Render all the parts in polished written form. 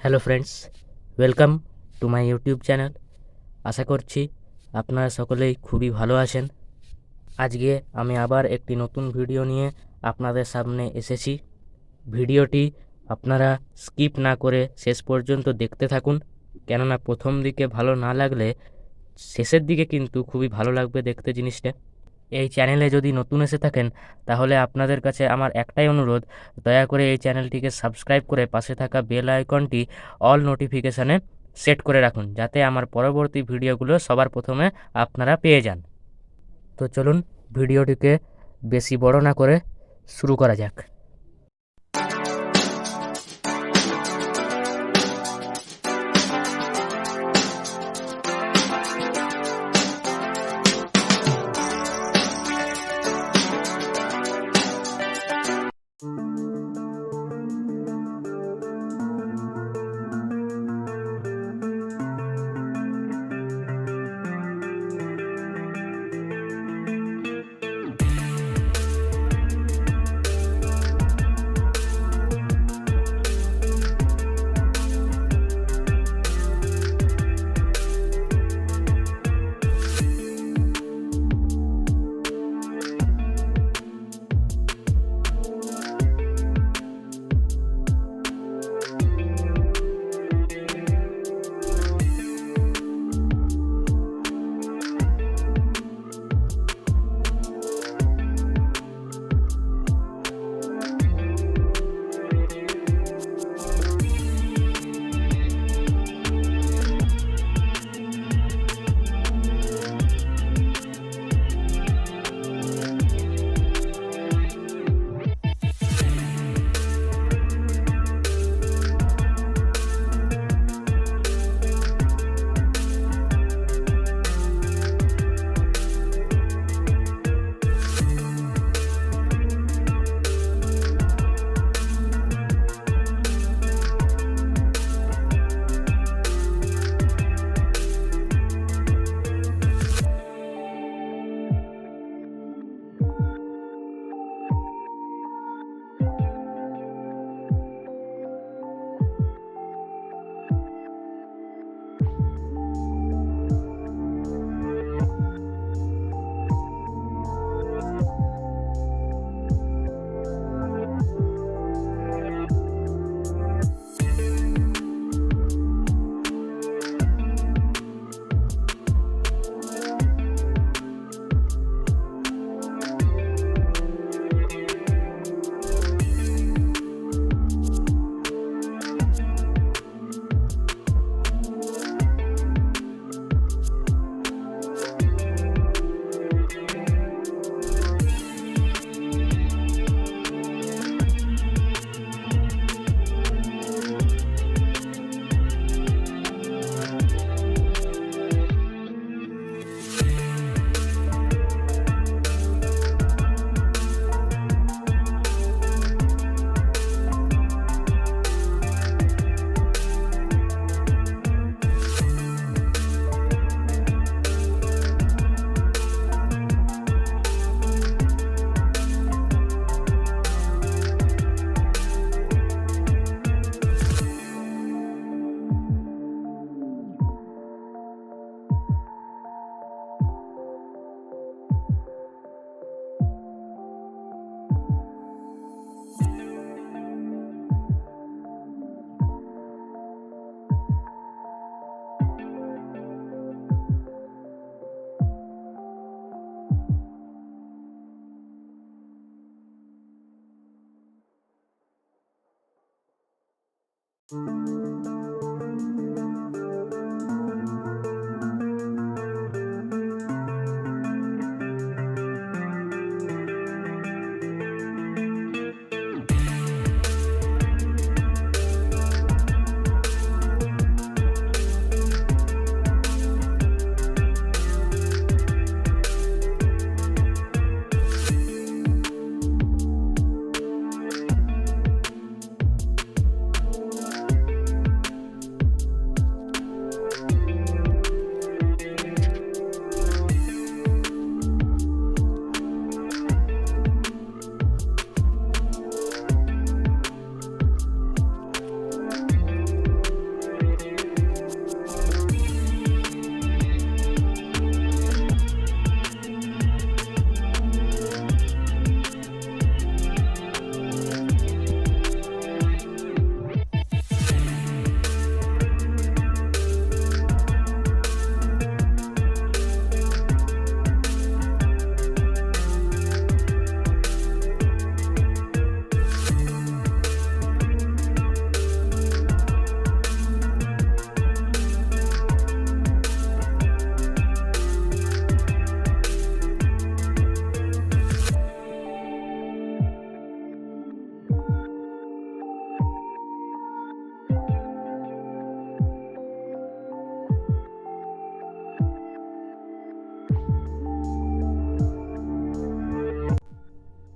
Hello friends, welcome to my YouTube channel. আশা করছি আপনারা সকলেই খুবই ভালো আছেন। আজকে আমি আবার একটি নতুন ভিডিও নিয়ে আপনাদের সামনে এসেছি। ভিডিওটি আপনারা স্কিপ না করে শেষ পর্যন্ত দেখতে থাকুন, কেননা প্রথম দিকে ভালো না লাগলে শেষের দিকে কিন্তু খুবই ভালো লাগবে দেখতে জিনিসটা। এই চ্যানেলে যদি নতুন এসে থাকেন তাহলে আপনাদের কাছে আমার একটাই অনুরোধ, দয়া করে এই চ্যানেলটিকে সাবস্ক্রাইব করে পাশে থাকা বেল আইকনটি অল নোটিফিকেশানে সেট করে রাখুন, যাতে আমার পরবর্তী ভিডিওগুলো সবার প্রথমে আপনারা পেয়ে যান। তো চলুন ভিডিওটিকে বেশি বড় না করে শুরু করা যাক।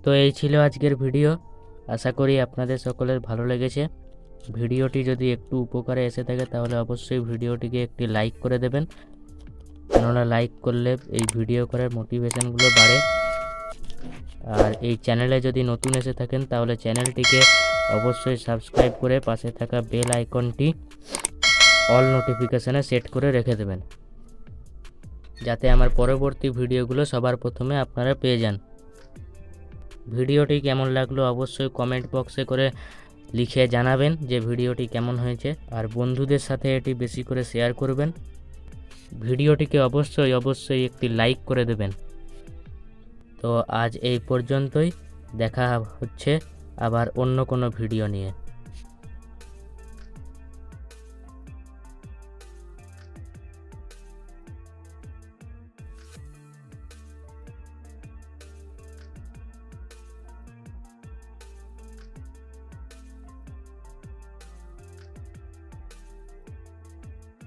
তো এই ছিল আজকের ভিডিও। আশা করি আপনাদের সকলের ভালো লেগেছে। ভিডিওটি যদি একটু উপকারে এসে থাকে তাহলে অবশ্যই ভিডিওটিকে একটি লাইক করে দেবেন, কেননা লাইক করলে এই ভিডিও করার মোটিভেশনগুলো বাড়ে। আর এই চ্যানেলে যদি নতুন এসে থাকেন তাহলে চ্যানেলটিকে অবশ্যই সাবস্ক্রাইব করে পাশে থাকা বেল আইকনটি অল নোটিফিকেশানে সেট করে রেখে দেবেন, যাতে আমার পরবর্তী ভিডিওগুলো সবার প্রথমে আপনারা পেয়ে যান। ভিডিওটি কেমন লাগলো অবশ্যই কমেন্ট বক্সে করে লিখে জানাবেন যে ভিডিওটি কেমন হয়েছে। আর বন্ধুদের সাথে এটি বেশি করে শেয়ার করবেন। ভিডিওটিকে অবশ্যই একটি লাইক করে দেবেন। তো আজ এই পর্যন্তই, দেখা হচ্ছে আবার অন্য কোনো ভিডিও নিয়ে।